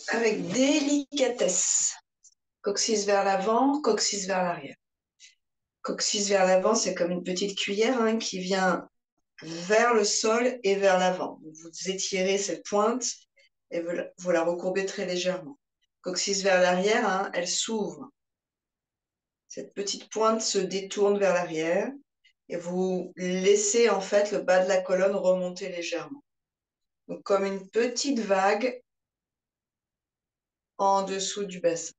avec délicatesse. Coccyx vers l'avant, coccyx vers l'arrière. Coccyx vers l'avant, c'est comme une petite cuillère qui vient vers le sol et vers l'avant. Vous étirez cette pointe et vous la recourbez très légèrement. Coccyx vers l'arrière, elle s'ouvre. Cette petite pointe se détourne vers l'arrière et vous laissez en fait le bas de la colonne remonter légèrement. Donc comme une petite vague en dessous du bassin.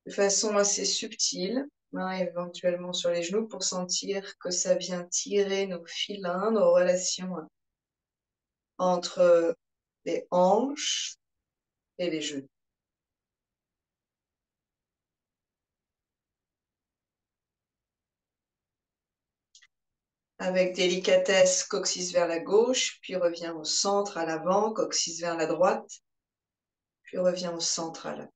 De façon assez subtile, éventuellement sur les genoux, pour sentir que ça vient tirer nos filins, nos relations entre les hanches et les genoux. Avec délicatesse, coccyx vers la gauche, puis revient au centre à l'avant, coccyx vers la droite, puis revient au centre à l'avant.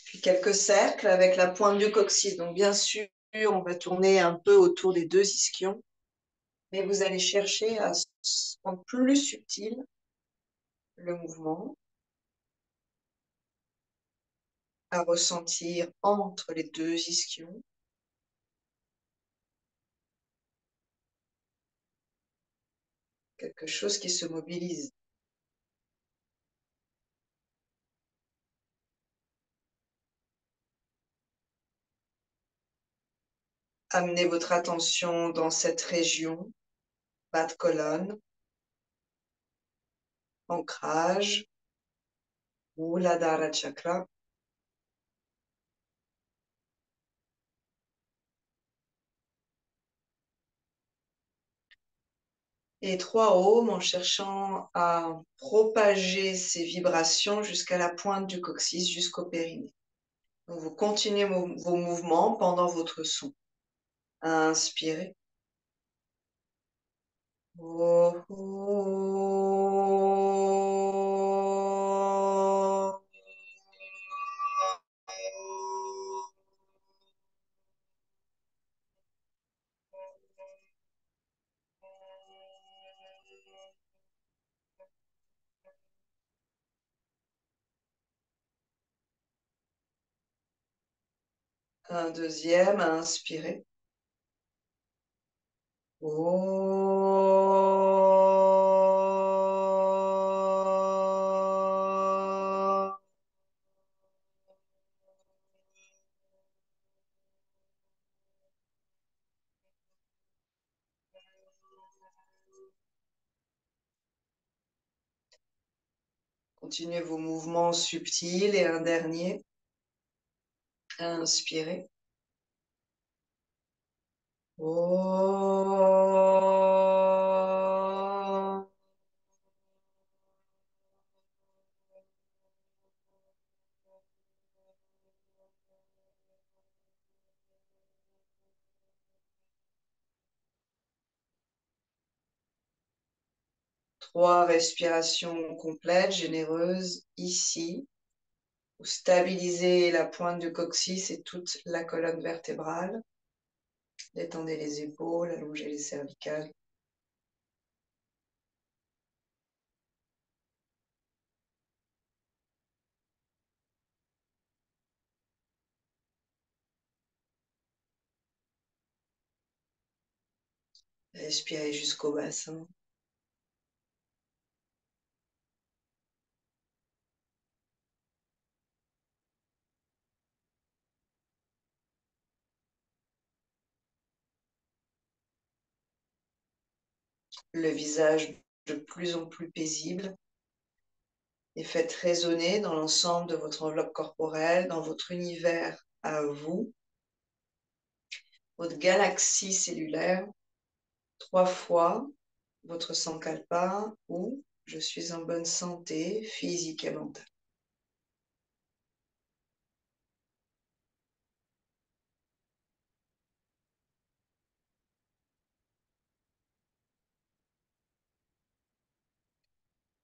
Puis quelques cercles avec la pointe du coccyx. Donc bien sûr, on va tourner un peu autour des deux ischions, mais vous allez chercher à rendre plus subtil le mouvement, à ressentir entre les deux ischions. Quelque chose qui se mobilise. Amenez votre attention dans cette région, bas de colonne, ancrage, Muladhara Chakra. Et 3 ohms en cherchant à propager ces vibrations jusqu'à la pointe du coccyx, jusqu'au périnée. Donc vous continuez vos mouvements pendant votre son. Inspirez. Oh, oh. Un deuxième, inspirez. Oh. Continuez vos mouvements subtils et un dernier. Inspirez. Oh. 3 respirations complètes, généreuses, ici. Vous stabilisez la pointe du coccyx et toute la colonne vertébrale. Détendez les épaules, allongez les cervicales. Respirez jusqu'au bassin. Le visage de plus en plus paisible. Et faites résonner dans l'ensemble de votre enveloppe corporelle, dans votre univers à vous, votre galaxie cellulaire, 3 fois votre sankalpa ou je suis en bonne santé physique et mentale.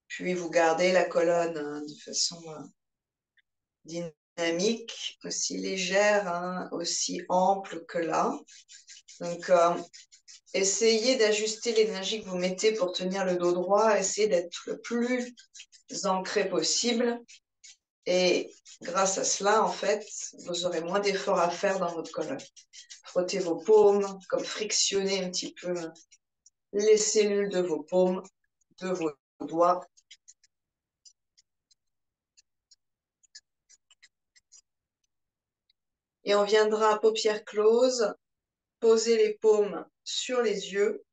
Puis vous gardez la colonne de façon dynamique, aussi légère, hein, aussi ample que là. Donc, essayez d'ajuster l'énergie que vous mettez pour tenir le dos droit. Essayez d'être le plus ancré possible. Et grâce à cela, en fait, vous aurez moins d'efforts à faire dans votre colonne. Frottez vos paumes, comme frictionnez un petit peu les cellules de vos paumes, de vos doigts. Et on viendra paupières closes, poser les paumes sur les yeux,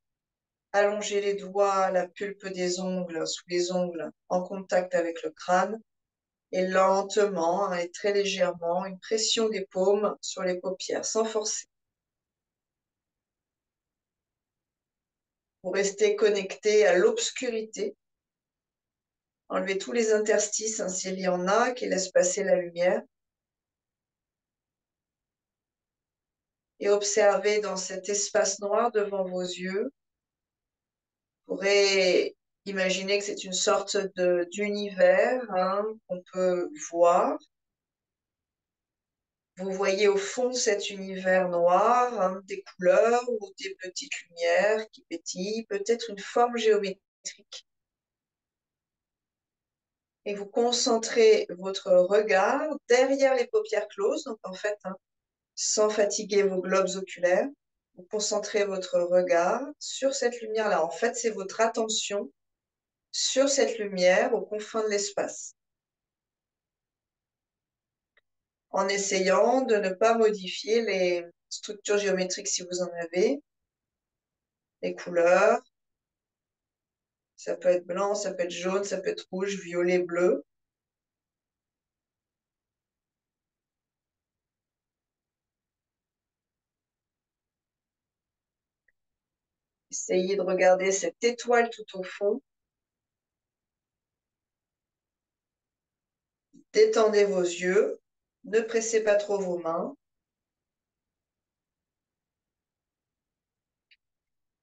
allonger les doigts, la pulpe des ongles, sous les ongles, en contact avec le crâne. Et lentement, et très légèrement, une pression des paumes sur les paupières, sans forcer. Vous restez connecté à l'obscurité. Enlevez tous les interstices, hein, s'il y en a, qui laissent passer la lumière. Et observez dans cet espace noir devant vos yeux. Vous pourrez imaginer que c'est une sorte d'univers, hein, qu'on peut voir. Vous voyez au fond de cet univers noir, hein, des couleurs ou des petites lumières qui pétillent, peut-être une forme géométrique. Et vous concentrez votre regard derrière les paupières closes, donc en fait, hein, sans fatiguer vos globes oculaires, vous concentrez votre regard sur cette lumière-là. En fait, c'est votre attention sur cette lumière aux confins de l'espace, en essayant de ne pas modifier les structures géométriques si vous en avez, les couleurs. Ça peut être blanc, ça peut être jaune, ça peut être rouge, violet, bleu. Essayez de regarder cette étoile tout au fond. Détendez vos yeux. Ne pressez pas trop vos mains.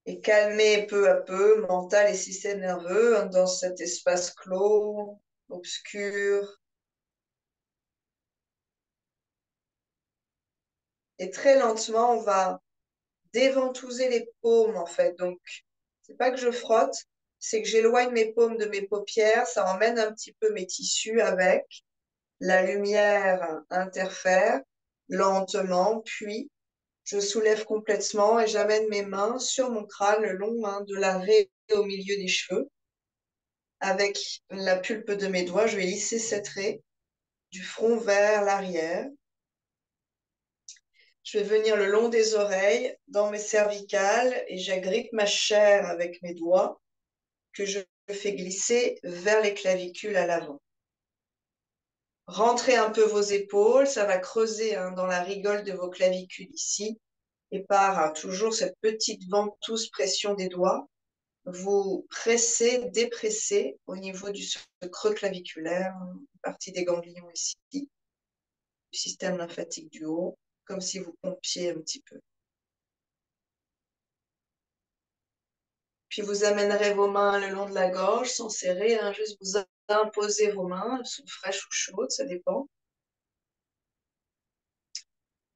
Et calmez peu à peu mental et système nerveux, hein, dans cet espace clos, obscur. Et très lentement, on va déventouser les paumes, en fait. Donc, c'est pas que je frotte, c'est que j'éloigne mes paumes de mes paupières. Ça emmène un petit peu mes tissus avec. La lumière interfère lentement, puis je soulève complètement et j'amène mes mains sur mon crâne le long, hein, de la raie au milieu des cheveux. Avec la pulpe de mes doigts, je vais lisser cette raie du front vers l'arrière. Je vais venir le long des oreilles, dans mes cervicales, et j'agrippe ma chair avec mes doigts que je fais glisser vers les clavicules à l'avant. Rentrez un peu vos épaules, ça va creuser, hein, dans la rigole de vos clavicules ici, et par, hein, toujours cette petite ventouse pression des doigts, vous pressez, dépressez au niveau du creux claviculaire, une partie des ganglions ici, du système lymphatique du haut, comme si vous pompiez un petit peu. Puis vous amènerez vos mains le long de la gorge sans serrer, hein, juste vous imposez vos mains, elles sont fraîches ou chaudes, ça dépend.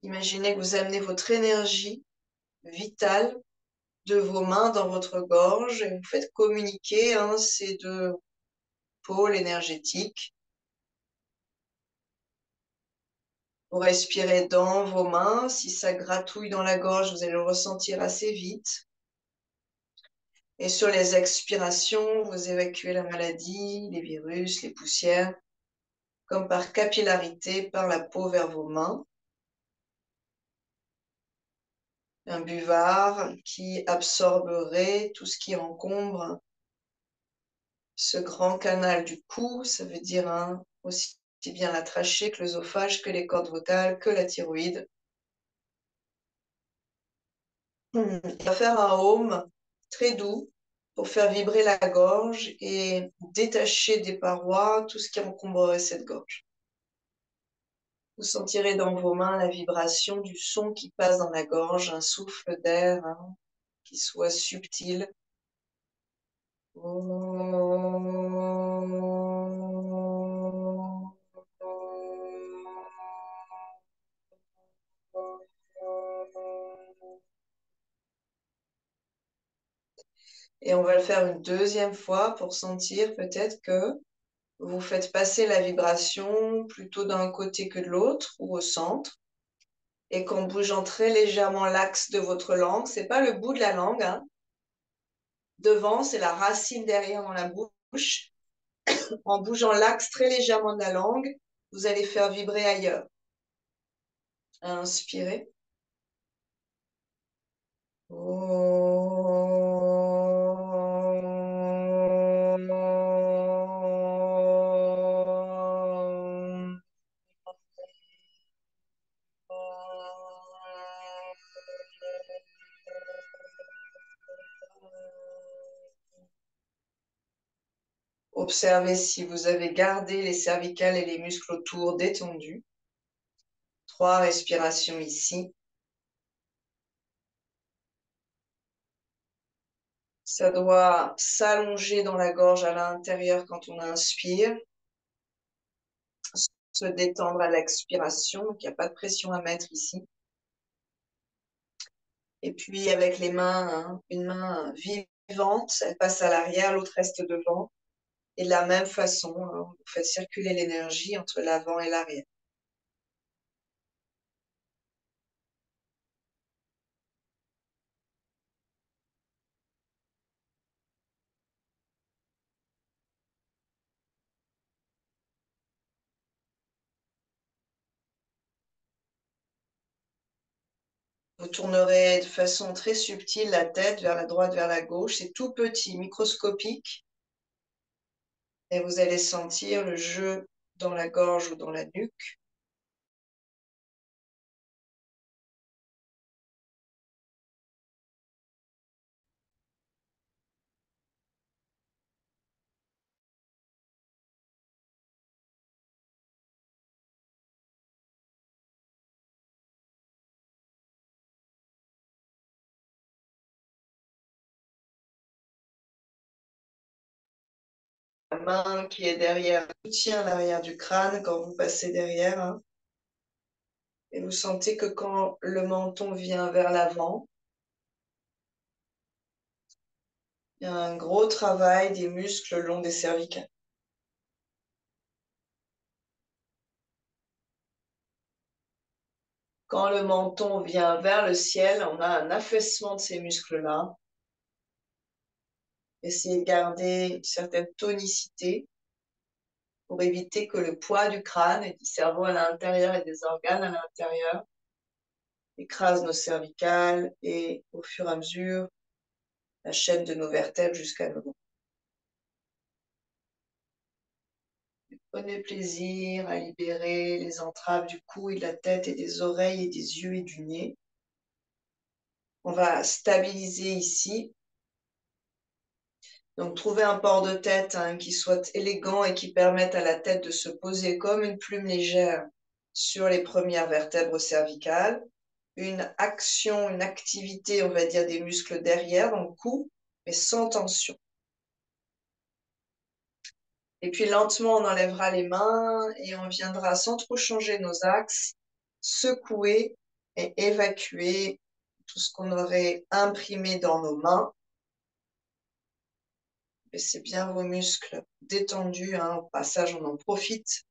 Imaginez que vous amenez votre énergie vitale de vos mains dans votre gorge et vous faites communiquer, hein, ces deux pôles énergétiques. Vous respirez dans vos mains. Si ça gratouille dans la gorge, vous allez le ressentir assez vite. Et sur les expirations, vous évacuez la maladie, les virus, les poussières, comme par capillarité, par la peau vers vos mains. Un buvard qui absorberait tout ce qui encombre ce grand canal du cou, ça veut dire, hein, aussi bien la trachée que l'œsophage, que les cordes vocales, que la thyroïde. On va faire un home très doux pour faire vibrer la gorge et détacher des parois tout ce qui encombrerait cette gorge. Vous sentirez dans vos mains la vibration du son qui passe dans la gorge, un souffle d'air, hein, qui soit subtil. Et on va le faire une deuxième fois pour sentir peut-être que vous faites passer la vibration plutôt d'un côté que de l'autre ou au centre. Et qu'en bougeant très légèrement l'axe de votre langue, c'est pas le bout de la langue, hein. Devant, c'est la racine derrière dans la bouche. En bougeant l'axe très légèrement de la langue, vous allez faire vibrer ailleurs. Inspirez. Observez si vous avez gardé les cervicales et les muscles autour détendus. 3 respirations ici. Ça doit s'allonger dans la gorge à l'intérieur quand on inspire. Se détendre à l'expiration, donc il n'y a pas de pression à mettre ici. Et puis avec les mains, hein, une main vivante, elle passe à l'arrière, l'autre reste devant. Et de la même façon, hein, vous faites circuler l'énergie entre l'avant et l'arrière. Vous tournerez de façon très subtile la tête vers la droite, vers la gauche. C'est tout petit, microscopique. Et vous allez sentir le jeu dans la gorge ou dans la nuque. La main qui est derrière soutient l'arrière du crâne quand vous passez derrière, hein. Et vous sentez que quand le menton vient vers l'avant, il y a un gros travail des muscles le long des cervicales. Quand le menton vient vers le ciel, on a un affaissement de ces muscles-là. Essayez de garder une certaine tonicité pour éviter que le poids du crâne et du cerveau à l'intérieur et des organes à l'intérieur écrase nos cervicales et au fur et à mesure la chaîne de nos vertèbres jusqu'à nos. Prenez plaisir à libérer les entraves du cou et de la tête et des oreilles et des yeux et du nez. On va stabiliser ici. Donc, trouver un port de tête, hein, qui soit élégant et qui permette à la tête de se poser comme une plume légère sur les premières vertèbres cervicales. Une action, une activité, on va dire, des muscles derrière, dans le cou, mais sans tension. Et puis lentement, on enlèvera les mains et on viendra, sans trop changer nos axes, secouer et évacuer tout ce qu'on aurait imprimé dans nos mains. Laissez bien vos muscles détendus, hein. Au passage, on en profite.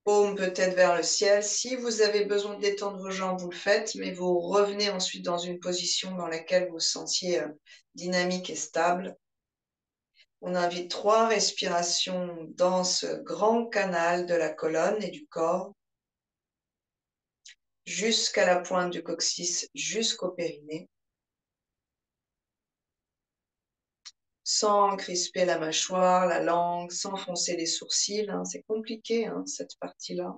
Paume peut-être vers le ciel. Si vous avez besoin de détendre vos jambes, vous le faites, mais vous revenez ensuite dans une position dans laquelle vous vous sentiez dynamique et stable. On invite 3 respirations dans ce grand canal de la colonne et du corps, jusqu'à la pointe du coccyx, jusqu'au périnée, sans crisper la mâchoire, la langue, sans froncer les sourcils, hein. C'est compliqué, hein, cette partie-là.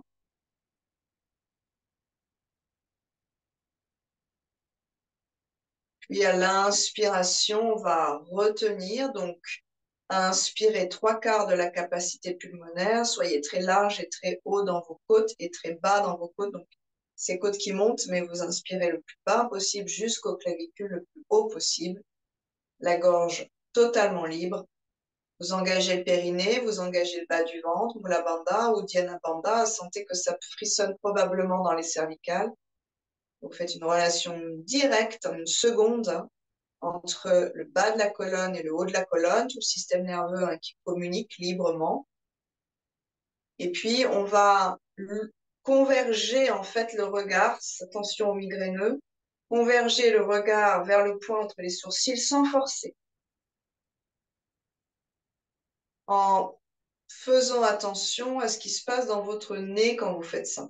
Puis à l'inspiration, on va retenir, donc inspirez 3/4 de la capacité pulmonaire, soyez très large et très haut dans vos côtes et très bas dans vos côtes, donc ces côtes qui montent, mais vous inspirez le plus bas possible jusqu'au clavicule le plus haut possible, la gorge totalement libre. Vous engagez le périnée, vous engagez le bas du ventre, Mula Bandha ou Dhyana Bandha, sentez que ça frissonne probablement dans les cervicales. Vous faites une relation directe en une seconde entre le bas de la colonne et le haut de la colonne, tout le système nerveux qui communique librement. Et puis, on va converger en fait le regard, attention aux migraineux, converger le regard vers le point entre les sourcils sans forcer, en faisant attention à ce qui se passe dans votre nez quand vous faites ça.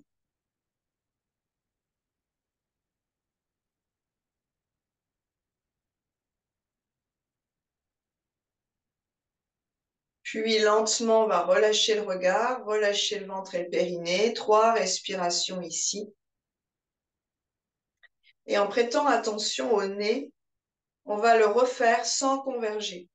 Puis lentement, on va relâcher le regard, relâcher le ventre et le périnée. 3 respirations ici. Et en prêtant attention au nez, on va le refaire sans converger.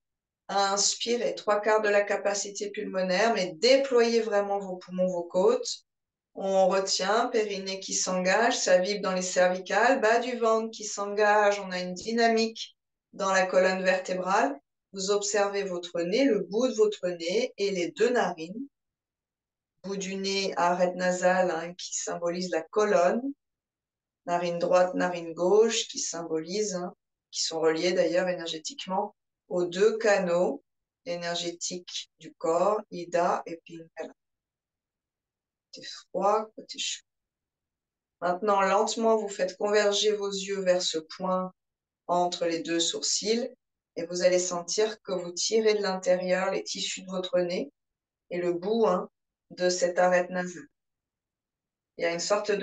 Inspirez 3/4 de la capacité pulmonaire, mais déployez vraiment vos poumons, vos côtes. On retient, périnée qui s'engage, ça vibre dans les cervicales, bas du ventre qui s'engage, on a une dynamique dans la colonne vertébrale. Vous observez votre nez, le bout de votre nez et les 2 narines. Bout du nez, arête nasale qui symbolise la colonne. Narine droite, narine gauche qui symbolisent, qui sont reliés d'ailleurs énergétiquement aux 2 canaux énergétiques du corps, Ida et Pingala. Côté froid, côté chaud. Maintenant, lentement, vous faites converger vos yeux vers ce point entre les 2 sourcils et vous allez sentir que vous tirez de l'intérieur les tissus de votre nez et le bout de cette arête nasale. Il y a une sorte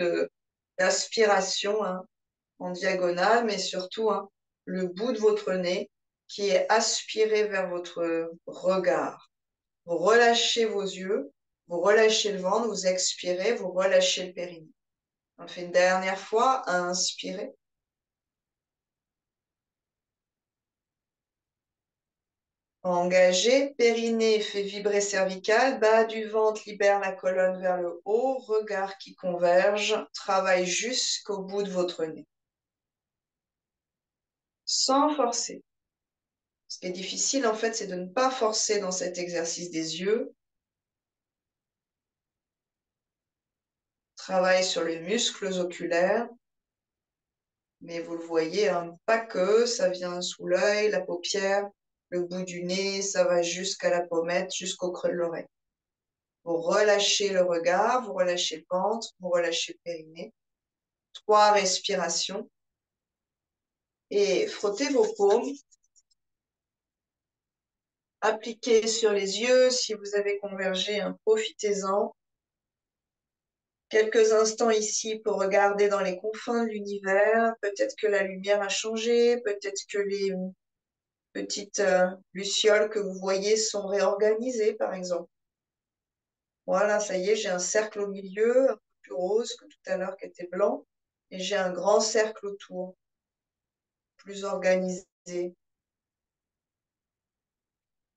d'aspiration en diagonale, mais surtout le bout de votre nez qui est aspiré vers votre regard. Vous relâchez vos yeux, vous relâchez le ventre, vous expirez, vous relâchez le périnée. On fait une dernière fois, inspirez. Engagé, périnée fait vibrer cervical, bas du ventre libère la colonne vers le haut, regard qui converge, travaille jusqu'au bout de votre nez. Sans forcer. Ce qui est difficile, en fait, c'est de ne pas forcer dans cet exercice des yeux. Travaille sur les muscles oculaires. Mais vous le voyez, pas que, ça vient sous l'œil, la paupière, le bout du nez, ça va jusqu'à la pommette, jusqu'au creux de l'oreille. Vous relâchez le regard, vous relâchez le ventre, vous relâchez le périnée. 3 respirations. Et frottez vos paumes. Appliquez sur les yeux. Si vous avez convergé, profitez-en. Quelques instants ici pour regarder dans les confins de l'univers. Peut-être que la lumière a changé, peut-être que les petites lucioles que vous voyez sont réorganisées, par exemple. Voilà, ça y est, j'ai un cercle au milieu, un peu plus rose que tout à l'heure qui était blanc, et j'ai un grand cercle autour, plus organisé.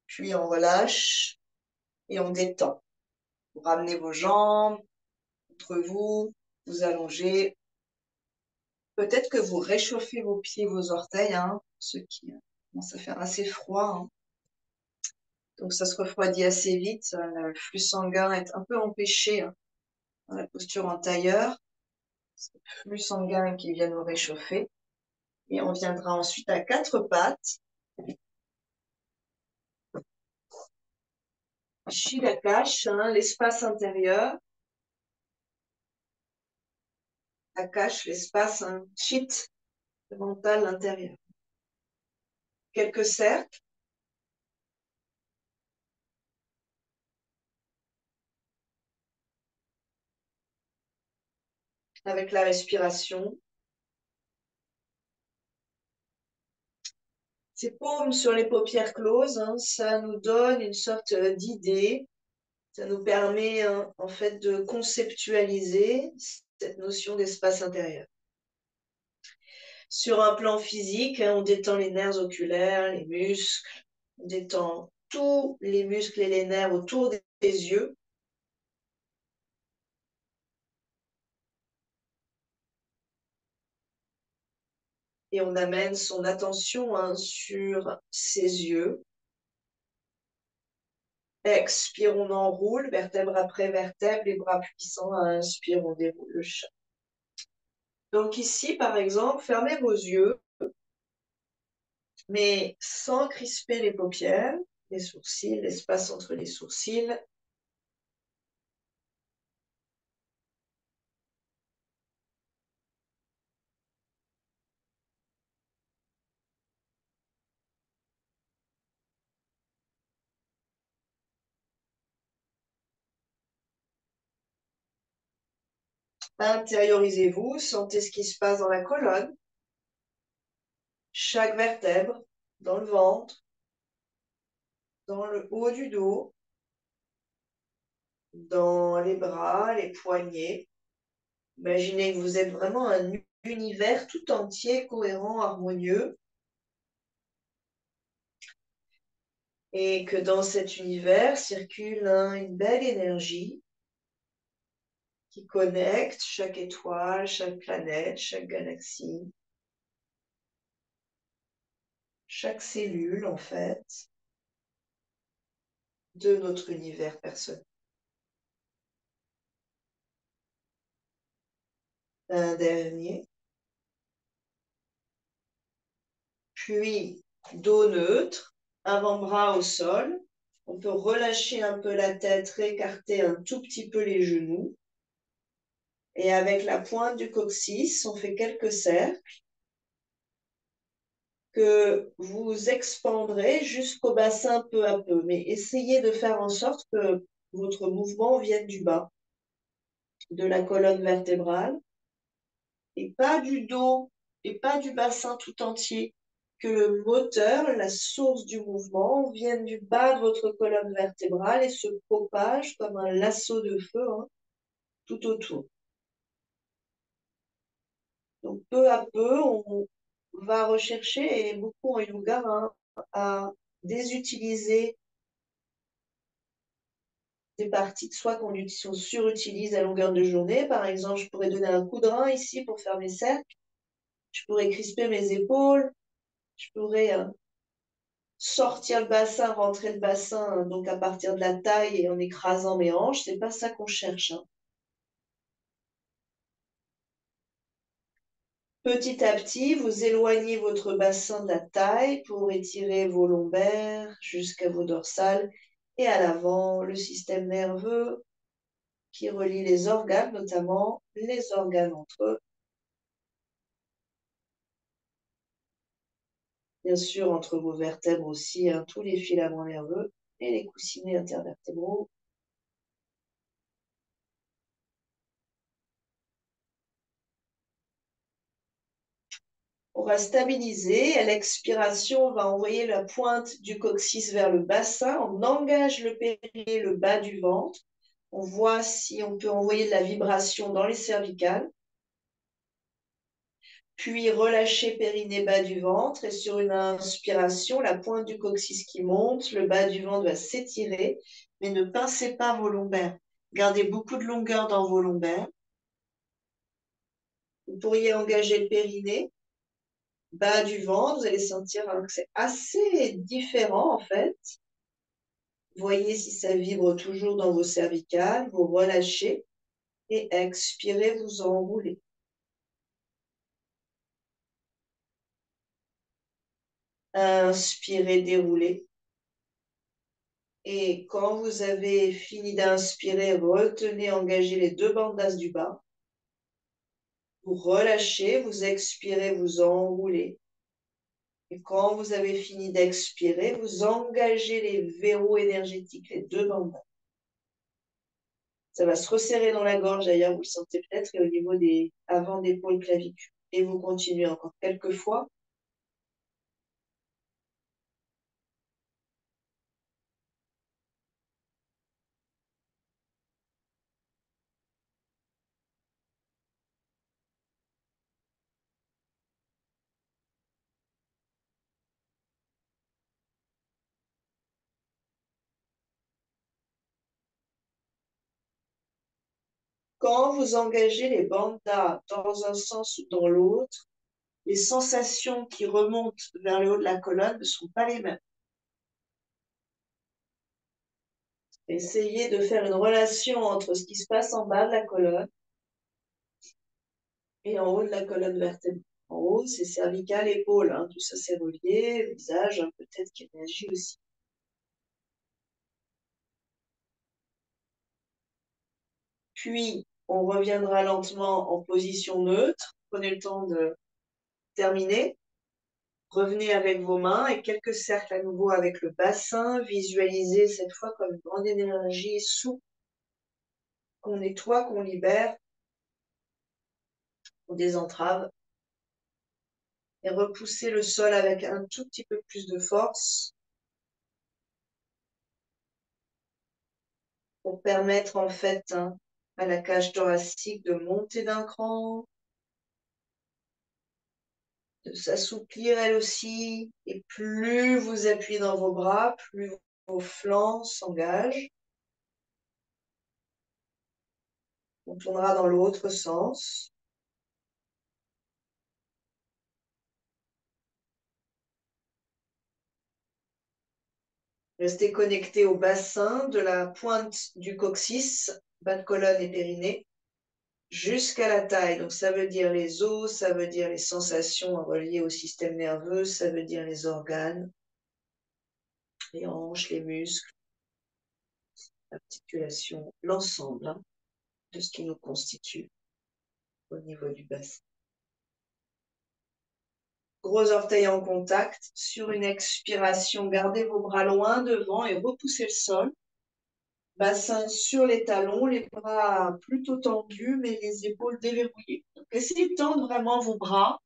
Puis on relâche et on détend. Vous ramenez vos jambes entre vous, vous allongez. Peut-être que vous réchauffez vos pieds, vos orteils, ceux qui commencent à faire assez froid. Donc ça se refroidit assez vite. Le flux sanguin est un peu empêché dans la posture en tailleur. C'est le flux sanguin qui vient nous réchauffer. Et on viendra ensuite à 4 pattes. Shilakash, l'espace intérieur. Akash, l'espace, Chit, le mental, l'intérieur. Quelques cercles. Avec la respiration. Ces paumes sur les paupières closes, ça nous donne une sorte d'idée. Ça nous permet en fait de conceptualiser cette notion d'espace intérieur. Sur un plan physique, on détend les nerfs oculaires, les muscles, on détend tous les muscles et les nerfs autour des yeux. Et on amène son attention sur ses yeux. Expire, on enroule, vertèbre après vertèbre, les bras puissants. Inspire, on déroule le chat. Donc ici, par exemple, fermez vos yeux, mais sans crisper les paupières, les sourcils, l'espace entre les sourcils. Intériorisez-vous, sentez ce qui se passe dans la colonne, chaque vertèbre, dans le ventre, dans le haut du dos, dans les bras, les poignets. Imaginez que vous êtes vraiment un univers tout entier, cohérent, harmonieux, et que dans cet univers circule une belle énergie qui connecte chaque étoile, chaque planète, chaque galaxie, chaque cellule, en fait, de notre univers personnel. Un dernier. Puis, dos neutre, avant-bras au sol. On peut relâcher un peu la tête, réécarter un tout petit peu les genoux. Et avec la pointe du coccyx, on fait quelques cercles que vous expandrez jusqu'au bassin peu à peu. Mais essayez de faire en sorte que votre mouvement vienne du bas, de la colonne vertébrale, et pas du dos, et pas du bassin tout entier. Que le moteur, la source du mouvement, vienne du bas de votre colonne vertébrale et se propage comme un lasso de feu tout autour. Donc peu à peu, on va rechercher, et beaucoup en yoga, à désutiliser des parties de soi qu'on surutilise à longueur de journée. Par exemple, je pourrais donner un coup de rein ici pour faire mes cercles. Je pourrais crisper mes épaules. Je pourrais sortir le bassin, rentrer le bassin, donc à partir de la taille et en écrasant mes hanches. C'est pas ça qu'on cherche. Petit à petit, vous éloignez votre bassin de la taille pour étirer vos lombaires jusqu'à vos dorsales et à l'avant, le système nerveux qui relie les organes, notamment les organes entre eux. Bien sûr, entre vos vertèbres aussi, tous les filaments nerveux et les coussinets intervertébraux. On va stabiliser. À l'expiration, on va envoyer la pointe du coccyx vers le bassin. On engage le périnée, le bas du ventre. On voit si on peut envoyer de la vibration dans les cervicales. Puis relâcher périnée, bas du ventre. Et sur une inspiration, la pointe du coccyx qui monte, le bas du ventre va s'étirer. Mais ne pincez pas vos lombaires. Gardez beaucoup de longueur dans vos lombaires. Vous pourriez engager le périnée, bas du ventre. Vous allez sentir que c'est assez différent en fait. Voyez si ça vibre toujours dans vos cervicales. Vous relâchez et expirez, vous enroulez. Inspirez, déroulez. Et quand vous avez fini d'inspirer, retenez, engagez les deux bandes d'as du bas. Vous relâchez, vous expirez, vous enroulez. Et quand vous avez fini d'expirer, vous engagez les verrous énergétiques, les deux bandes. Ça va se resserrer dans la gorge, d'ailleurs, vous le sentez peut-être, et au niveau des avant d'épaule clavicule. Et vous continuez encore quelques fois. Quand vous engagez les bandas dans un sens ou dans l'autre, les sensations qui remontent vers le haut de la colonne ne sont pas les mêmes. Essayez de faire une relation entre ce qui se passe en bas de la colonne et en haut de la colonne vertébrale. En haut, c'est cervical, épaule, hein. Tout ça, c'est relié. Visage, hein, peut-être qui réagit aussi. Puis, on reviendra lentement en position neutre. Prenez le temps de terminer. Revenez avec vos mains et quelques cercles à nouveau avec le bassin. Visualisez cette fois comme une grande énergie souple qu'on nettoie, qu'on libère, qu'on désentrave. Et repoussez le sol avec un tout petit peu plus de force pour permettre en fait à la cage thoracique de monter d'un cran, de s'assouplir elle aussi. Et plus vous appuyez dans vos bras, plus vos flancs s'engagent. On tournera dans l'autre sens. Restez connecté au bassin de la pointe du coccyx, bas de colonne et périnée, jusqu'à la taille. Donc ça veut dire les os, ça veut dire les sensations reliées au système nerveux, ça veut dire les organes, les hanches, les muscles, l'articulation, l'ensemble de ce qui nous constitue au niveau du bassin. Gros orteils en contact. Sur une expiration, gardez vos bras loin devant et repoussez le sol. Bassin sur les talons, les bras plutôt tendus, mais les épaules déverrouillées. Donc, essayez de tendre vraiment vos bras,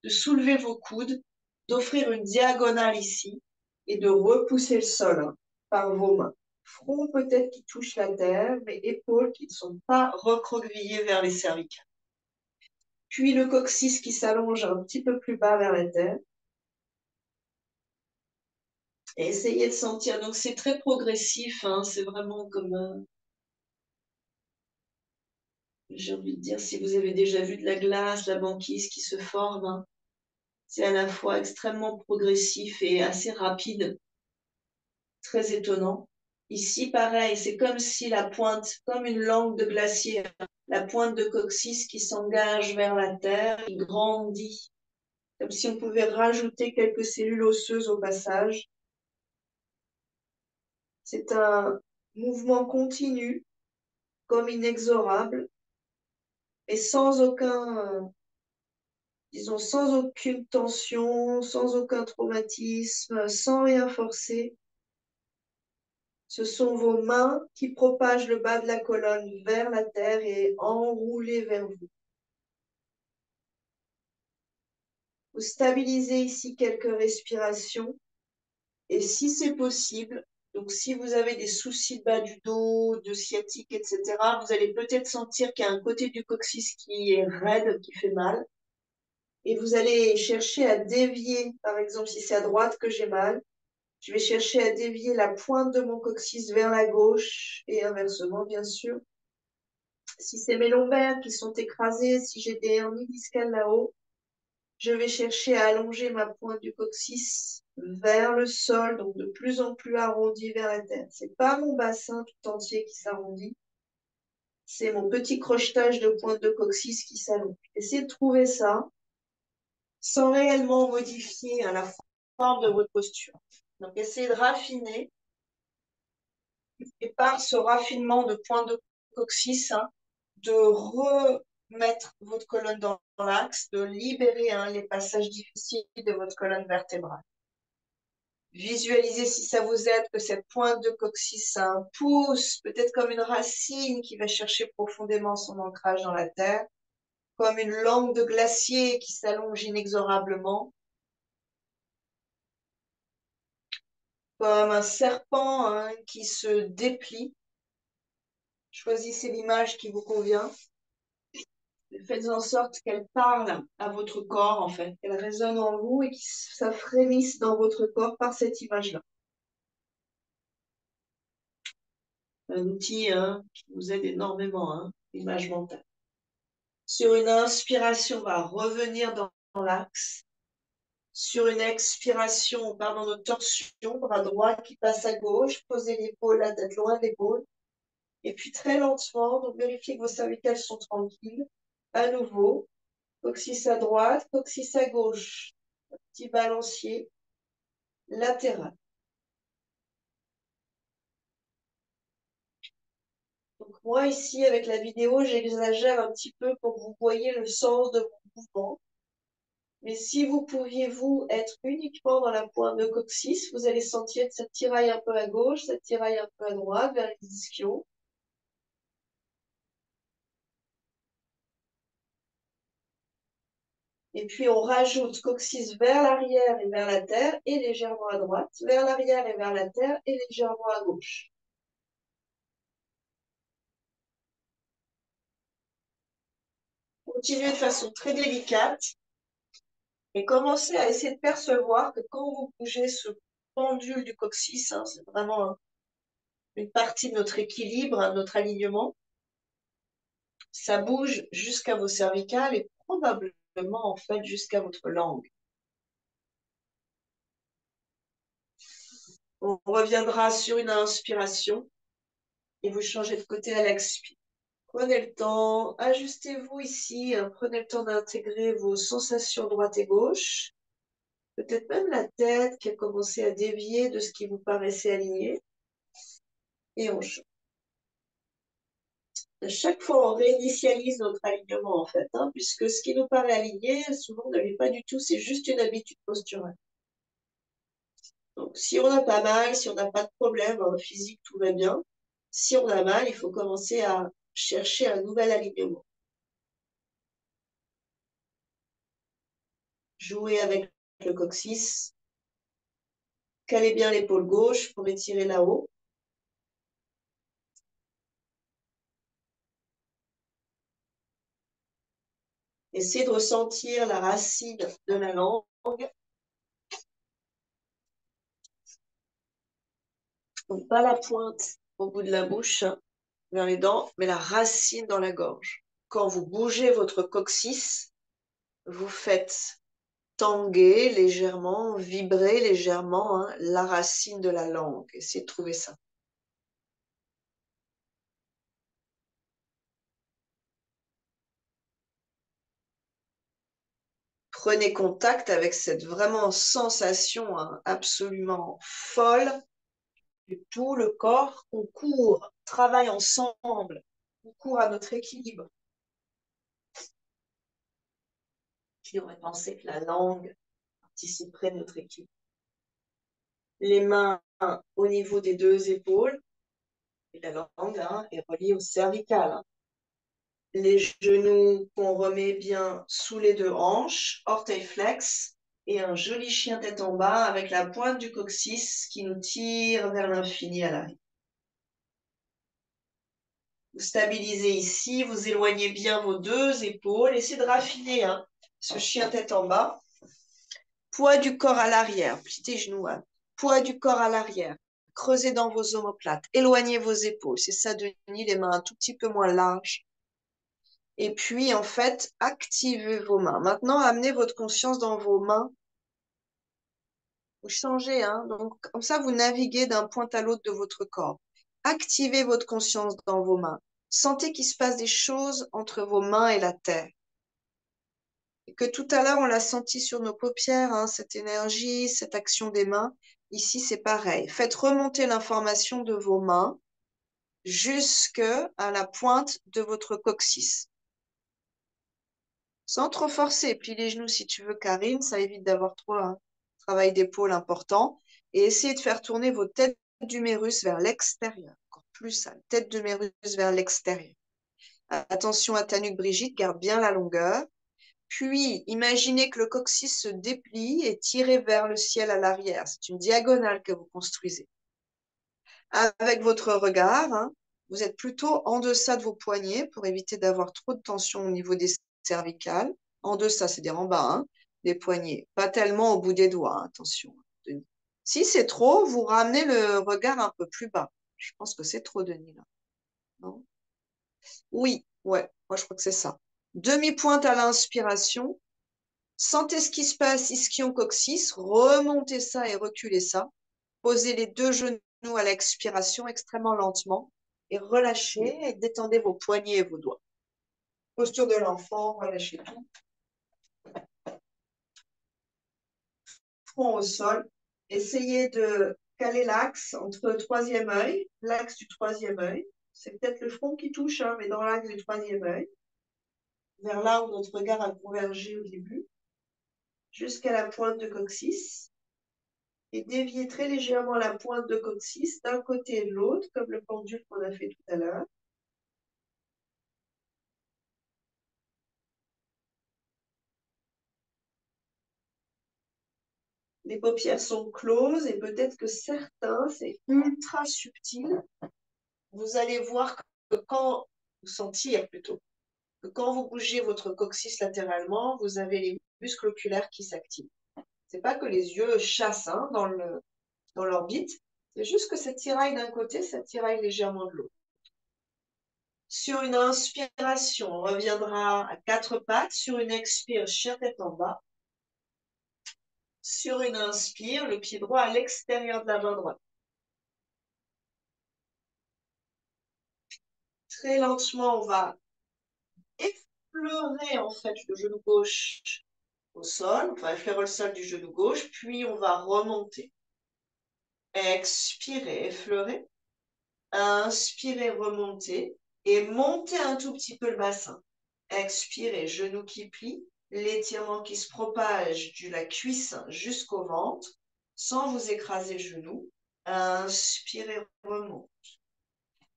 de soulever vos coudes, d'offrir une diagonale ici et de repousser le sol par vos mains. Front peut-être qui touche la terre, mais épaules qui ne sont pas recroquevillées vers les cervicales. Puis le coccyx qui s'allonge un petit peu plus bas vers la terre. Et essayez de sentir. Donc c'est très progressif, hein, c'est vraiment comme j'ai envie de dire, si vous avez déjà vu de la glace, la banquise qui se forme, hein, c'est à la fois extrêmement progressif et assez rapide, très étonnant. Ici, pareil, c'est comme si la pointe, comme une langue de glacier, la pointe de coccyx qui s'engage vers la terre, qui grandit, comme si on pouvait rajouter quelques cellules osseuses au passage. C'est un mouvement continu, comme inexorable, et sans aucun, disons, sans aucune tension, sans aucun traumatisme, sans rien forcer. Ce sont vos mains qui propagent le bas de la colonne vers la terre et enroulées vers vous. Vous stabilisez ici quelques respirations et si c'est possible, donc si vous avez des soucis de bas du dos, de sciatique, etc., vous allez peut-être sentir qu'il y a un côté du coccyx qui est raide, qui fait mal. Et vous allez chercher à dévier, par exemple, si c'est à droite que j'ai mal, je vais chercher à dévier la pointe de mon coccyx vers la gauche et inversement, bien sûr. Si c'est mes lombaires qui sont écrasés, si j'ai des hernies discales là-haut, je vais chercher à allonger ma pointe du coccyx vers le sol, donc de plus en plus arrondi vers la terre. C'est pas mon bassin tout entier qui s'arrondit, c'est mon petit crochetage de pointe de coccyx qui s'allonge. Essayez de trouver ça sans réellement modifier la forme de votre posture. Donc, essayez de raffiner et par ce raffinement de pointe de coccyx, de remettre votre colonne dans l'axe, de libérer les passages difficiles de votre colonne vertébrale. Visualisez si ça vous aide que cette pointe de coccyx pousse, peut-être comme une racine qui va chercher profondément son ancrage dans la terre, comme une langue de glacier qui s'allonge inexorablement, comme un serpent qui se déplie. Choisissez l'image qui vous convient. Faites en sorte qu'elle parle à votre corps, en fait, qu'elle résonne en vous et que ça frémisse dans votre corps par cette image-là. Un outil qui vous aide énormément, l'image mentale. Sur une inspiration, on va revenir dans l'axe. Sur une expiration, on part dans notre torsion, bras droit qui passe à gauche, posez l'épaule, la tête loin de l'épaule. Et puis très lentement, donc vérifiez que vos cervicales sont tranquilles. À nouveau, Coccyx à droite, coccyx à gauche. Petit balancier latéral. Donc moi, ici, avec la vidéo, j'exagère un petit peu pour que vous voyez le sens de mon mouvement. Mais si vous pouviez, vous, être uniquement dans la pointe de coccyx, vous allez sentir que ça tiraille un peu à gauche, ça tiraille un peu à droite, vers les ischions. Et puis, on rajoute coccyx vers l'arrière et vers la terre, et légèrement à droite, vers l'arrière et vers la terre, et légèrement à gauche. Continuez de façon très délicate. Et commencez à essayer de percevoir que quand vous bougez ce pendule du coccyx, hein, c'est vraiment une partie de notre équilibre, de notre alignement, ça bouge jusqu'à vos cervicales et probablement en fait jusqu'à votre langue. On reviendra sur une inspiration et vous changez de côté à l'expire. Prenez le temps, ajustez-vous ici, hein, prenez le temps d'intégrer vos sensations droite et gauche, peut-être même la tête qui a commencé à dévier de ce qui vous paraissait aligné, et on change. À chaque fois, on réinitialise notre alignement, en fait, hein, puisque ce qui nous paraît aligné, souvent, ne l'est pas du tout, c'est juste une habitude posturale. Donc, si on n'a pas mal, si on n'a pas de problème physique, tout va bien. Si on a mal, il faut commencer à chercher un nouvel alignement. Jouer avec le coccyx. Calez bien l'épaule gauche pour étirer là-haut. Essayez de ressentir la racine de la langue. Donc, pas la pointe au bout de la bouche, vers les dents, mais la racine dans la gorge. Quand vous bougez votre coccyx, vous faites tanguer légèrement, vibrer légèrement hein, la racine de la langue. Essayez de trouver ça. Prenez contact avec cette vraiment sensation hein, absolument folle de tout le corps. On court, travaille ensemble, on court à notre équilibre. Qui aurait pensé que la langue participerait de notre équilibre? Les mains au niveau des deux épaules. Et la langue hein, est reliée au cervical. Hein. Les genoux qu'on remet bien sous les deux hanches, orteils flex, et un joli chien tête en bas avec la pointe du coccyx qui nous tire vers l'infini à l'arrière. Vous stabilisez ici, vous éloignez bien vos deux épaules, essayez de raffiner hein, ce chien tête en bas. Poids du corps à l'arrière, pliez les genoux, hein. Poids du corps à l'arrière. Creusez dans vos omoplates, éloignez vos épaules. C'est ça, Denis, les mains un tout petit peu moins larges. Et puis, en fait, activez vos mains. Maintenant, amenez votre conscience dans vos mains. Vous changez, hein. Donc, comme ça, vous naviguez d'un point à l'autre de votre corps. Activez votre conscience dans vos mains. Sentez qu'il se passe des choses entre vos mains et la terre. Et que tout à l'heure, on l'a senti sur nos paupières, hein, cette énergie, cette action des mains. Ici, c'est pareil. Faites remonter l'information de vos mains jusqu'à la pointe de votre coccyx. Sans trop forcer. Plie les genoux si tu veux, Karine. Ça évite d'avoir trop un travail d'épaule important. Et essayez de faire tourner vos têtes d'humérus vers l'extérieur. Encore plus ça, tête d'humérus vers l'extérieur. Attention à ta nuque, Brigitte. Garde bien la longueur. Puis, imaginez que le coccyx se déplie et tiré vers le ciel à l'arrière. C'est une diagonale que vous construisez. Avec votre regard, hein, vous êtes plutôt en deçà de vos poignets pour éviter d'avoir trop de tension au niveau des cervicales. En deçà, c'est-à-dire en bas, hein, des poignets. Pas tellement au bout des doigts, hein, attention. Si c'est trop, vous ramenez le regard un peu plus bas. Je pense que c'est trop, Denis, là. Non? Oui, ouais, moi je crois que c'est ça. Demi-pointe à l'inspiration. Sentez ce qui se passe, ischion-coccyx. Remontez ça et reculez ça. Posez les deux genoux à l'expiration extrêmement lentement et relâchez et détendez vos poignets et vos doigts. Posture de l'enfant, relâchez tout. front au sol. Essayez de caler l'axe entre le troisième œil, l'axe du troisième œil. C'est peut-être le front qui touche, hein, mais dans l'axe du troisième œil, vers là où notre regard a convergé au début, jusqu'à la pointe de coccyx. Et déviez très légèrement la pointe de coccyx d'un côté et de l'autre, comme le pendule qu'on a fait tout à l'heure. Les paupières sont closes et peut-être que certains, c'est ultra subtil. Vous allez voir que quand vous sentir plutôt, que quand vous bougez votre coccyx latéralement, vous avez les muscles oculaires qui s'activent. C'est pas que les yeux chassent hein, dans l'orbite, c'est juste que ça tiraille d'un côté, ça tiraille légèrement de l'autre. Sur une inspiration, on reviendra à quatre pattes. Sur une expire, chien tête en bas. Sur une inspire, le pied droit à l'extérieur de la main droite. Très lentement, on va effleurer en fait le genou gauche au sol. On va effleurer le sol du genou gauche, puis on va remonter. Expirez, effleurer. Inspirez, remonter. Et montez un tout petit peu le bassin. Expirez, genou qui plie. L'étirement qui se propage de la cuisse jusqu'au ventre, sans vous écraser le genou. Inspirez, remonte.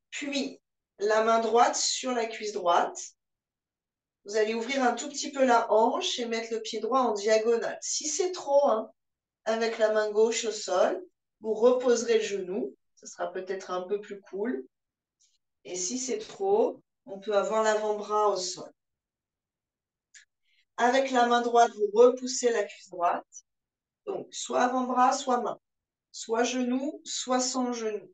Puis, la main droite sur la cuisse droite. Vous allez ouvrir un tout petit peu la hanche et mettre le pied droit en diagonale. Si c'est trop, hein, avec la main gauche au sol, vous reposerez le genou. Ce sera peut-être un peu plus cool. Et si c'est trop, on peut avoir l'avant-bras au sol. Avec la main droite, vous repoussez la cuisse droite. Donc, soit avant-bras, soit main. Soit genou, soit sans genou.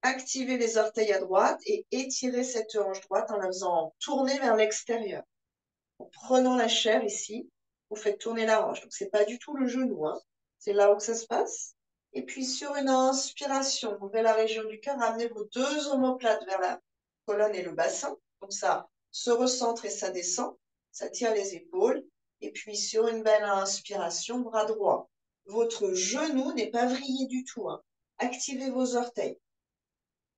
Activez les orteils à droite et étirez cette hanche droite en la faisant tourner vers l'extérieur. En prenant la chair ici, vous faites tourner la hanche. Donc, ce n'est pas du tout le genou, hein. C'est là où ça se passe. Et puis, sur une inspiration, ouvrez la région du cœur, ramenez vos deux omoplates vers la colonne et le bassin. Donc, ça se recentre et ça descend. Ça tire les épaules. Et puis, sur une belle inspiration, bras droit. Votre genou n'est pas vrillé du tout, hein. Activez vos orteils.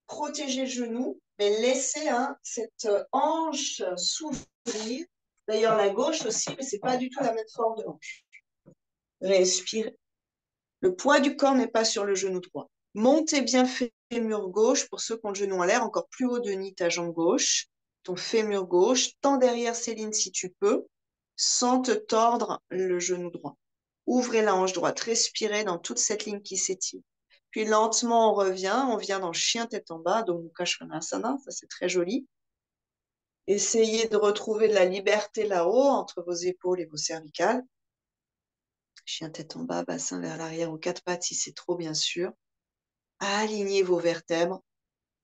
Protégez le genou, mais laissez hein, cette hanche s'ouvrir. D'ailleurs, la gauche aussi, mais ce n'est pas du tout la même forme de hanche. Respirez. Le poids du corps n'est pas sur le genou droit. Montez bien fémur gauche pour ceux qui ont le genou en l'air, encore plus haut de nid ta jambe gauche. Ton fémur gauche, tends derrière Céline si tu peux, sans te tordre le genou droit. Ouvrez la hanche droite, respirez dans toute cette ligne qui s'étire. Puis lentement, on vient dans chien tête en bas, donc Mukha Svanasana, ça c'est très joli. Essayez de retrouver de la liberté là-haut, entre vos épaules et vos cervicales. Chien tête en bas, bassin vers l'arrière aux quatre pattes si c'est trop, bien sûr. Alignez vos vertèbres.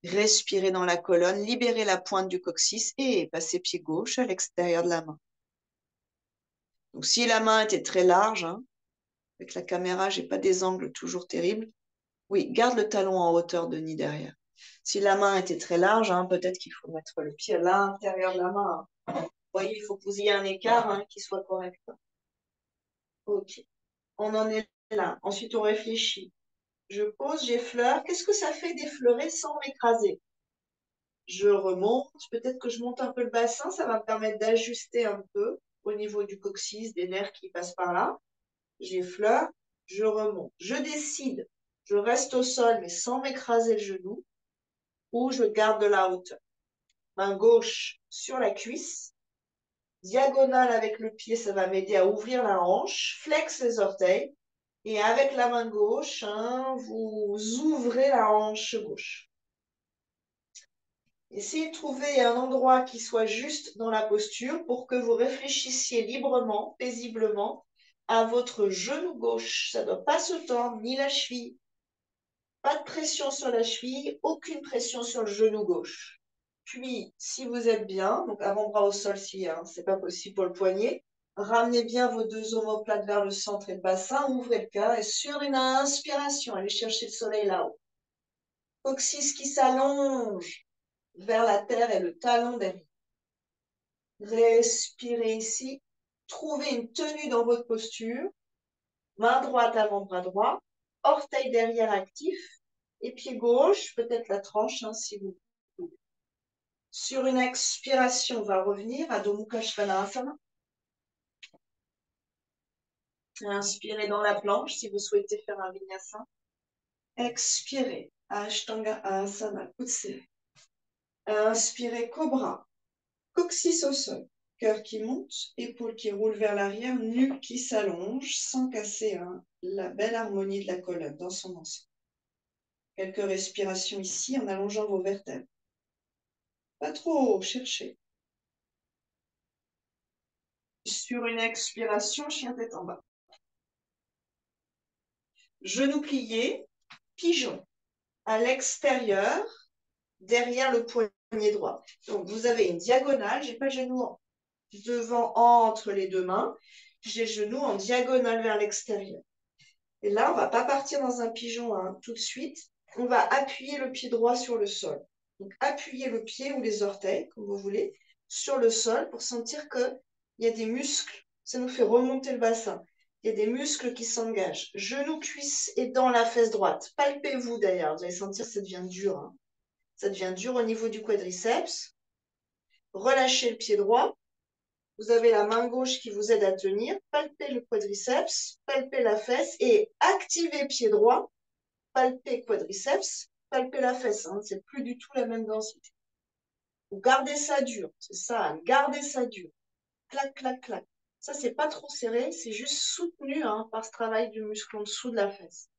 Respirez dans la colonne. Libérez la pointe du coccyx et passez pied gauche à l'extérieur de la main. Donc, si la main était très large, hein, avec la caméra, je n'ai pas des angles toujours terribles. Oui, garde le talon en hauteur de nid derrière. Si la main était très large, hein, peut-être qu'il faut mettre le pied à l'intérieur de la main. Hein. Vous voyez, il faut que vous ayez un écart hein, qui soit correct. Ok. On en est là. Ensuite, on réfléchit. Je pose, j'effleure. Qu'est-ce que ça fait d'effleurer sans m'écraser? Je remonte. Peut-être que je monte un peu le bassin. Ça va me permettre d'ajuster un peu au niveau du coccyx, des nerfs qui passent par là. J'effleure. Je remonte. Je décide. Je reste au sol, mais sans m'écraser le genou. Ou je garde de la hauteur. Main gauche sur la cuisse. Diagonale avec le pied, ça va m'aider à ouvrir la hanche. Flex les orteils. Et avec la main gauche, hein, vous ouvrez la hanche gauche. Essayez de trouver un endroit qui soit juste dans la posture pour que vous réfléchissiez librement, paisiblement à votre genou gauche. Ça ne doit pas se tordre, ni la cheville. Pas de pression sur la cheville, aucune pression sur le genou gauche. Puis, si vous êtes bien, donc avant-bras au sol si hein, ce n'est pas possible pour le poignet, ramenez bien vos deux omoplates vers le centre et le bassin, ouvrez le cœur et sur une inspiration, allez chercher le soleil là-haut. Coccyx qui s'allonge vers la terre et le talon derrière. Respirez ici. Trouvez une tenue dans votre posture. Main droite, avant-bras droit, orteil derrière actif, et pied gauche, peut-être la tranche, hein, si vous voulez. Sur une expiration, on va revenir à Adho Mukha Svanasana. Inspirez dans la planche si vous souhaitez faire un vinyasa. Expirez, Ashtanga Asana, coude serré. Inspirez, Cobra, coccyx au sol, cœur qui monte, épaules qui roulent vers l'arrière, nuque qui s'allonge sans casser la belle harmonie de la colonne dans son ensemble. Quelques respirations ici en allongeant vos vertèbres. Pas trop chercher. Sur une expiration, chien tête en bas. Genoux pliés, pigeon. À l'extérieur, derrière le poignet droit. Donc, vous avez une diagonale. Je n'ai pas le genou devant entre les deux mains. J'ai le genou en diagonale vers l'extérieur. Et là, on ne va pas partir dans un pigeon tout de suite. On va appuyer le pied droit sur le sol. Donc, appuyez le pied ou les orteils, comme vous voulez, sur le sol pour sentir qu'il y a des muscles. Ça nous fait remonter le bassin. Il y a des muscles qui s'engagent. Genoux, cuisses et dans la fesse droite. Palpez-vous d'ailleurs. Vous allez sentir que ça devient dur. Hein. Ça devient dur au niveau du quadriceps. Relâchez le pied droit. Vous avez la main gauche qui vous aide à tenir. Palpez le quadriceps, palpez la fesse et activez pied droit. Palpez quadriceps, palpez la fesse. Hein. C'est plus du tout la même densité. Vous gardez ça dur. C'est ça, gardez ça dur. Clac, clac, clac. Ça, c'est pas trop serré, c'est juste soutenu par ce travail du muscle en dessous de la fesse.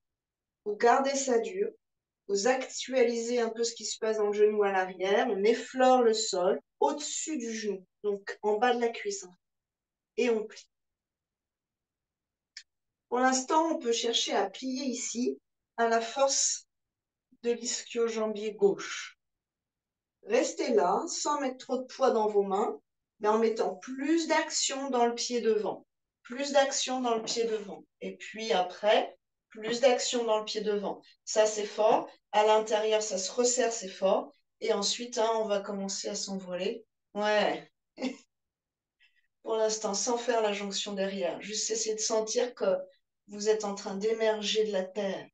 Vous gardez ça dur. Vous actualisez un peu ce qui se passe dans le genou à l'arrière. On effleure le sol au-dessus du genou, donc en bas de la cuisse. Hein. Et on plie. Pour l'instant, on peut chercher à plier ici à la force de l'ischio-jambier gauche. Restez là, sans mettre trop de poids dans vos mains, mais en mettant plus d'action dans le pied devant. Plus d'action dans le pied devant. Et puis après, plus d'action dans le pied devant. Ça, c'est fort. À l'intérieur, ça se resserre, c'est fort. Et ensuite, on va commencer à s'envoler. Ouais. Pour l'instant, sans faire la jonction derrière. Juste essayer de sentir que vous êtes en train d'émerger de la terre.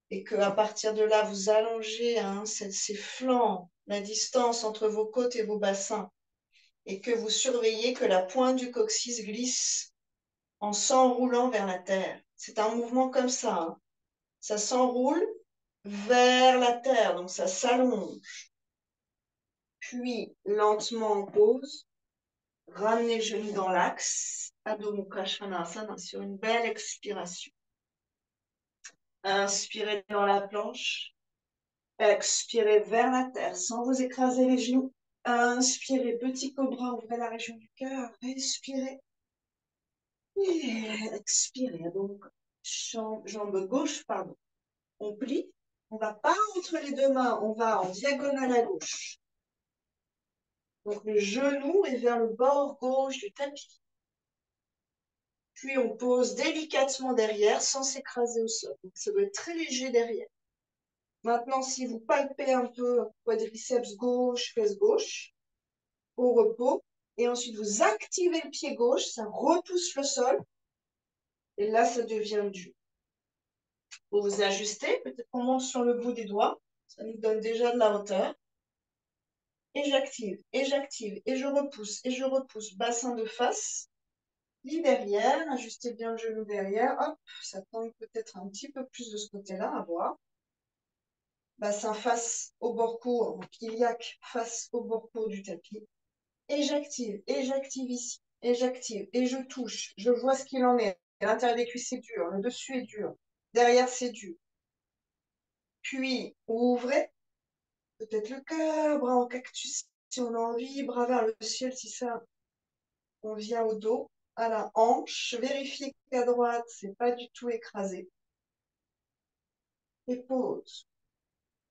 Et qu'à partir de là, vous allongez ces flancs, la distance entre vos côtes et vos bassins, et que vous surveillez que la pointe du coccyx glisse en s'enroulant vers la terre. C'est un mouvement comme ça. Hein. Ça s'enroule vers la terre, donc ça s'allonge. Puis, lentement en pause, ramenez le genou dans l'axe, Adho Mukha Svanasana, sur une belle expiration. Inspirez dans la planche. Expirez vers la terre sans vous écraser les genoux. Inspirez, petit cobra, ouvrez la région du cœur. Respirez. Et expirez. Donc, jambe gauche, pardon. On plie. On ne va pas entre les deux mains, on va en diagonale à gauche. Donc, le genou est vers le bord gauche du tapis. Puis, on pose délicatement derrière sans s'écraser au sol. Donc, ça doit être très léger derrière. Maintenant, si vous palpez un peu quadriceps gauche, fesse gauche, au repos, et ensuite vous activez le pied gauche, ça repousse le sol, et là, ça devient dur. Vous vous ajustez, peut-être qu'on monte sur le bout des doigts, ça nous donne déjà de la hauteur. Et j'active, et j'active, et je repousse, bassin de face, lit derrière, ajustez bien le genou derrière, hop, ça tombe peut-être un petit peu plus de ce côté-là, à voir. Bassin face au bord court, iliaque face au bord court du tapis. Et j'active ici, et j'active, et je touche, je vois ce qu'il en est. L'intérieur des cuisses, c'est dur, le dessus est dur, derrière, c'est dur. Puis, ouvrez, peut-être le cœur, bras en cactus si on a envie, bras vers le ciel si ça, on vient au dos, à la hanche, vérifiez qu'à droite, c'est pas du tout écrasé. Et pause.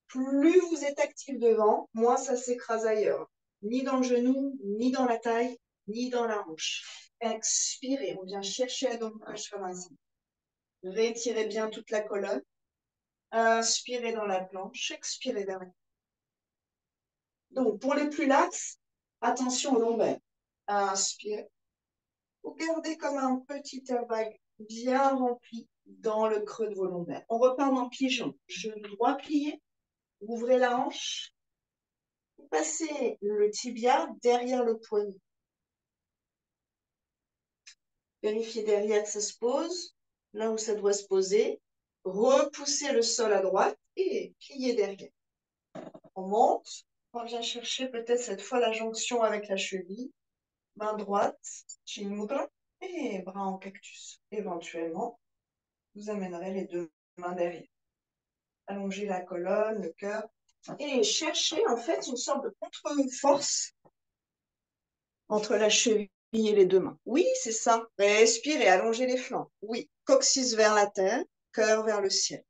Plus vous êtes actif devant, moins ça s'écrase ailleurs. Ni dans le genou, ni dans la taille, ni dans la hanche. Expirez, on vient chercher Adho Mukha Svanasana. Rétirez bien toute la colonne. Inspirez dans la planche, expirez vers la. Donc, pour les plus laxes, attention au lombaire. Inspirez. Vous gardez comme un petit air vague bien rempli dans le creux de vos lombaires. On repart en pigeon. Genou droit plié, ouvrez la hanche, passez le tibia derrière le poignet. Vérifiez derrière que ça se pose, là où ça doit se poser. Repoussez le sol à droite et pliez derrière. On monte, on vient chercher peut-être cette fois la jonction avec la cheville. Main droite, chin mudra et bras en cactus. Éventuellement, vous amènerez les deux mains derrière. Allongez la colonne, le cœur et cherchez en fait une sorte de contre-force entre la cheville et les deux mains. Oui, c'est ça. Respirez, allongez les flancs. Oui, coccyx vers la terre, cœur vers le ciel.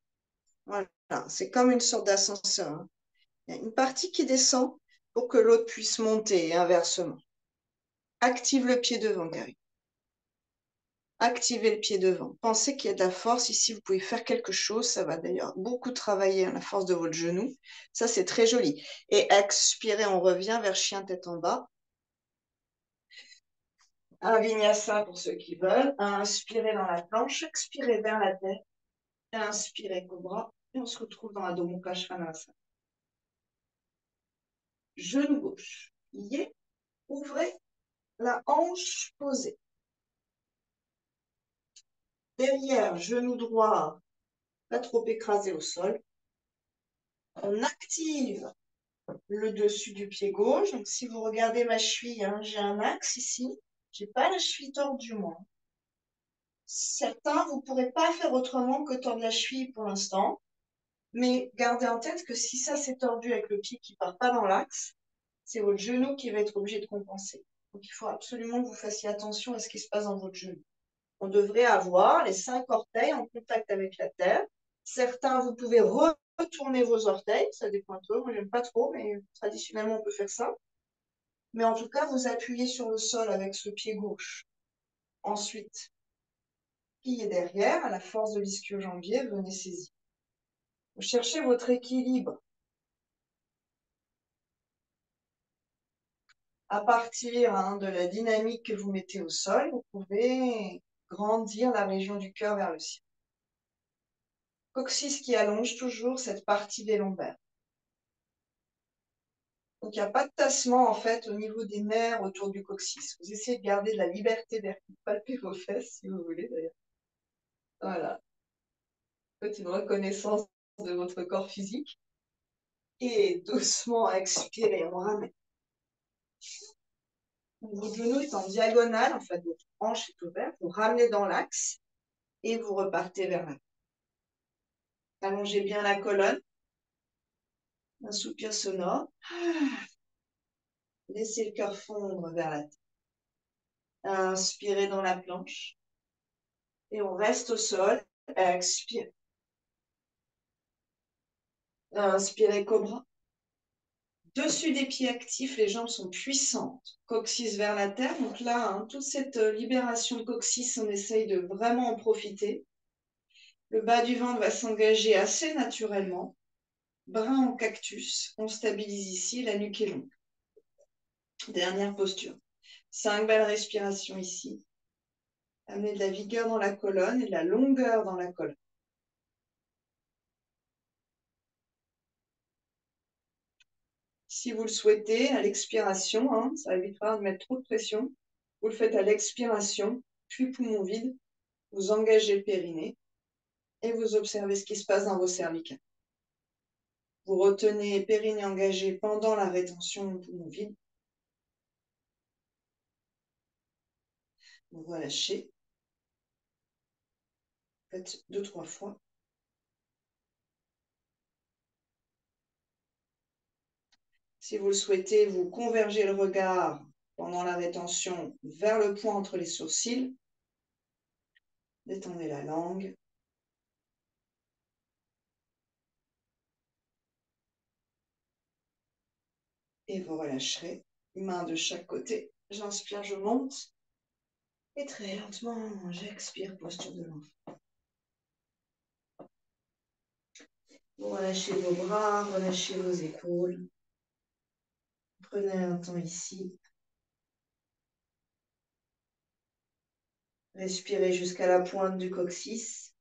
Voilà, c'est comme une sorte d'ascenseur, hein. Il y a une partie qui descend pour que l'autre puisse monter et inversement. Active le pied devant, Gary. Activez le pied devant. Pensez qu'il y a de la force ici, vous pouvez faire quelque chose. Ça va d'ailleurs beaucoup travailler la force de votre genou. Ça, c'est très joli. Et expirez, on revient vers chien tête en bas. Un vinyasa pour ceux qui veulent. Inspirez dans la planche, expirez vers la tête. Inspirez cobra. Et on se retrouve dans Adho Mukha Svanasana. Genou gauche. Plié. Ouvrez la hanche posée. Derrière, genou droit, pas trop écrasé au sol. On active le dessus du pied gauche. Donc, si vous regardez ma cheville, hein, j'ai un axe ici. Je n'ai pas la cheville tordue, moi. Certains, vous ne pourrez pas faire autrement que tordre la cheville pour l'instant. Mais gardez en tête que si ça s'est tordu avec le pied qui ne part pas dans l'axe, c'est votre genou qui va être obligé de compenser. Donc, il faut absolument que vous fassiez attention à ce qui se passe dans votre genou. On devrait avoir les 5 orteils en contact avec la terre. Certains, vous pouvez retourner vos orteils, ça dépend un peu. Moi, j'aime pas trop, mais traditionnellement, on peut faire ça. Mais en tout cas, vous appuyez sur le sol avec ce pied gauche. Ensuite, pliez derrière, à la force de l'ischio-jambier, venez saisir. Vous cherchez votre équilibre. À partir de la dynamique que vous mettez au sol, vous pouvez grandir la région du cœur vers le ciel. Coccyx qui allonge toujours cette partie des lombaires. Donc, il n'y a pas de tassement, en fait, au niveau des nerfs autour du coccyx. Vous essayez de garder de la liberté d'air, palper vos fesses, si vous voulez, d'ailleurs. Voilà. Faites une reconnaissance de votre corps physique. Et doucement, expirez, on ramène. Votre genou est en diagonale, en fait, votre hanche est ouverte. Vous ramenez dans l'axe et vous repartez vers là. Allongez bien la colonne. Un soupir sonore. Laissez le cœur fondre vers la tête. Inspirez dans la planche. Et on reste au sol. Expire. Inspirez cobra. Dessus des pieds actifs, les jambes sont puissantes. Coccyx vers la terre. Donc là, hein, toute cette libération de coccyx, on essaye de vraiment en profiter. Le bas du ventre va s'engager assez naturellement. Bras en cactus. On stabilise ici, la nuque est longue. Dernière posture. 5 belles respirations ici. Amenez de la vigueur dans la colonne et de la longueur dans la colonne. Si vous le souhaitez, à l'expiration, hein, ça évitera de mettre trop de pression. Vous le faites à l'expiration, puis poumon vide. Vous engagez le périnée et vous observez ce qui se passe dans vos cervicales. Vous retenez périnée engagé pendant la rétention poumon vide. Vous relâchez. Faites 2-3 fois. Si vous le souhaitez, vous convergez le regard pendant la rétention vers le point entre les sourcils. Détendez la langue. Et vous relâcherez. Main de chaque côté. J'inspire, je monte. Et très lentement, j'expire, posture de l'enfant. Vous relâchez vos bras, relâchez vos épaules. Prenez un temps ici. Respirez jusqu'à la pointe du coccyx.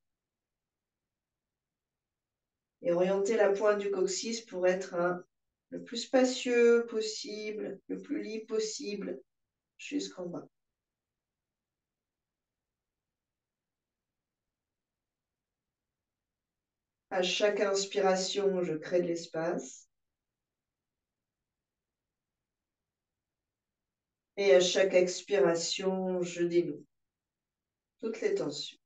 Et orientez la pointe du coccyx pour être le plus spacieux possible, le plus libre possible, jusqu'en bas. À chaque inspiration, je crée de l'espace. Et à chaque expiration, je dénoue toutes les tensions.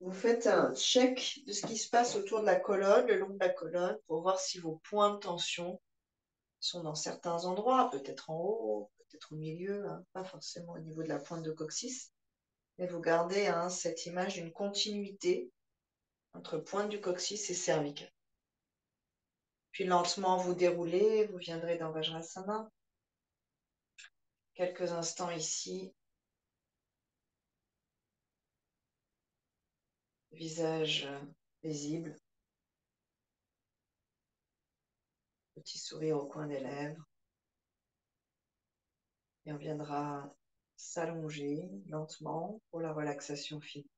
Vous faites un check de ce qui se passe autour de la colonne, le long de la colonne, pour voir si vos points de tension sont dans certains endroits, peut-être en haut, peut-être au milieu, hein, pas forcément au niveau de la pointe de coccyx. Mais vous gardez cette image d'une continuité entre pointe du coccyx et cervical. Puis lentement, vous déroulez, vous viendrez dans Vajrasana. Quelques instants ici. Visage paisible. Petit sourire au coin des lèvres. Et on viendra s'allonger lentement pour la relaxation fine.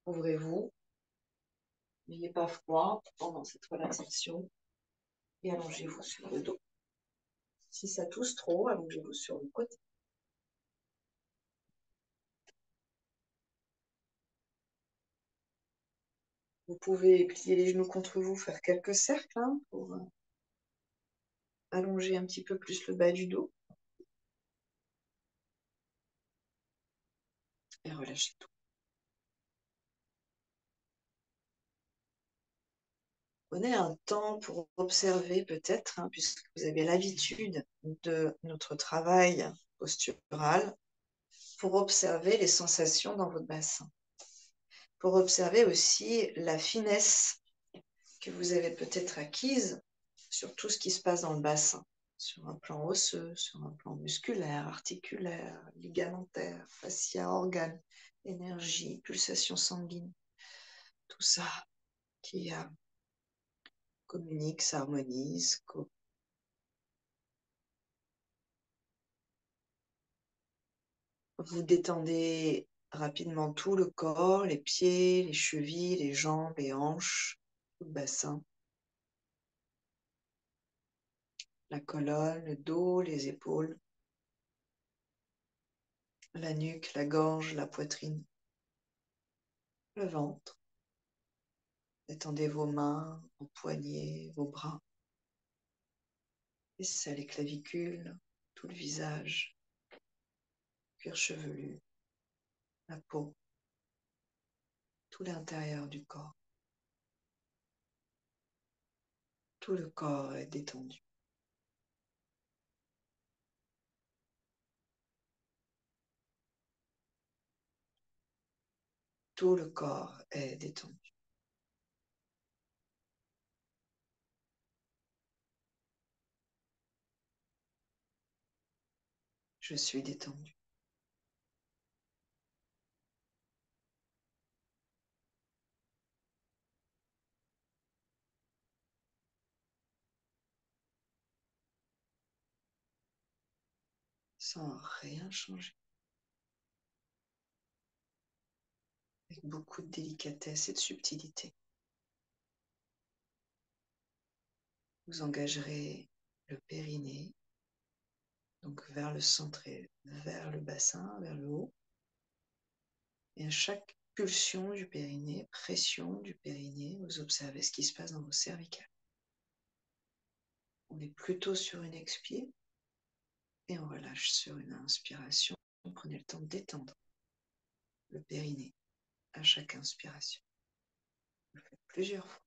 Ouvrez-vous. N'ayez pas froid pendant cette relaxation. Et allongez-vous sur le dos. Si ça tousse trop, allongez-vous sur le côté. Vous pouvez plier les genoux contre vous, faire quelques cercles pour allonger un petit peu plus le bas du dos. Et relâchez tout. Prenez un temps pour observer peut-être, puisque vous avez l'habitude de notre travail postural, pour observer les sensations dans votre bassin. Pour observer aussi la finesse que vous avez peut-être acquise sur tout ce qui se passe dans le bassin, sur un plan osseux, sur un plan musculaire, articulaire, ligamentaire, fascia, organes, énergie, pulsation sanguine, tout ça qui communique, s'harmonise. Vous détendez rapidement tout le corps, les pieds, les chevilles, les jambes, les hanches, tout le bassin, la colonne, le dos, les épaules, la nuque, la gorge, la poitrine, le ventre. Détendez vos mains, vos poignets, vos bras, les clavicules, tout le visage, cuir chevelu, la peau, tout l'intérieur du corps. Tout le corps est détendu. Tout le corps est détendu. Je suis détendu. Sans rien changer. Avec beaucoup de délicatesse et de subtilité. Vous engagerez le périnée, donc vers le centre et vers le bassin, vers le haut. Et à chaque pulsion du périnée, pression du périnée, vous observez ce qui se passe dans vos cervicales. On est plutôt sur une expire et on relâche sur une inspiration. Prenez le temps de détendre le périnée à chaque inspiration. Vous le faites plusieurs fois.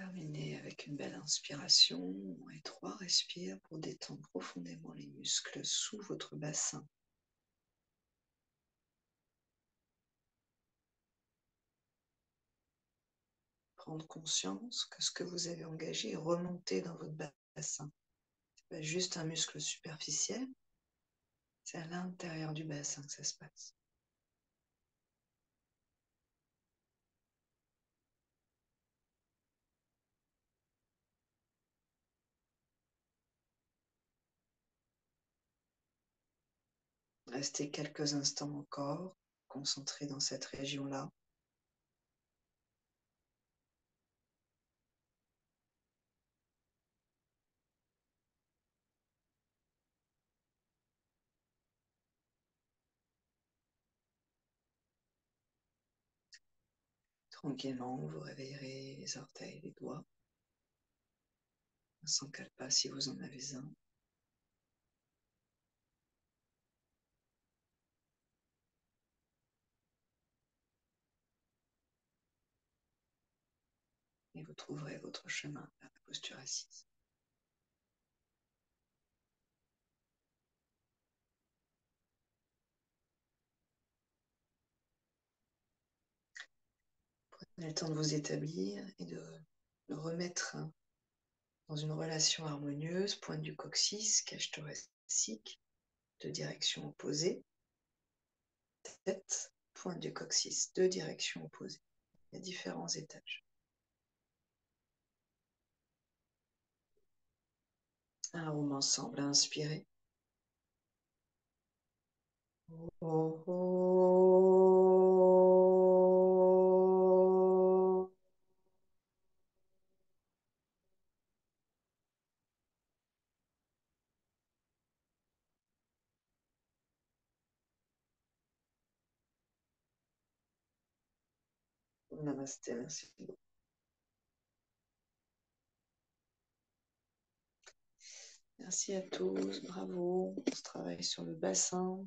Terminez avec une belle inspiration et 3 respires pour détendre profondément les muscles sous votre bassin. Prendre conscience que ce que vous avez engagé est remonté dans votre bassin. Ce n'est pas juste un muscle superficiel, c'est à l'intérieur du bassin que ça se passe. Restez quelques instants encore, concentrés dans cette région-là. Tranquillement, vous réveillerez les orteils, les doigts, sans calpa si vous en avez un. Et vous trouverez votre chemin vers la posture assise. Prenez le temps de vous établir et de le remettre dans une relation harmonieuse, pointe du coccyx, cage thoracique, de direction opposée, tête, pointe du coccyx, de direction opposée. Il y a différents étages. Un arôme ensemble, inspirez. Oh, oh. Namasté, merci beaucoup. Merci à tous, bravo. On se travaille sur le bassin.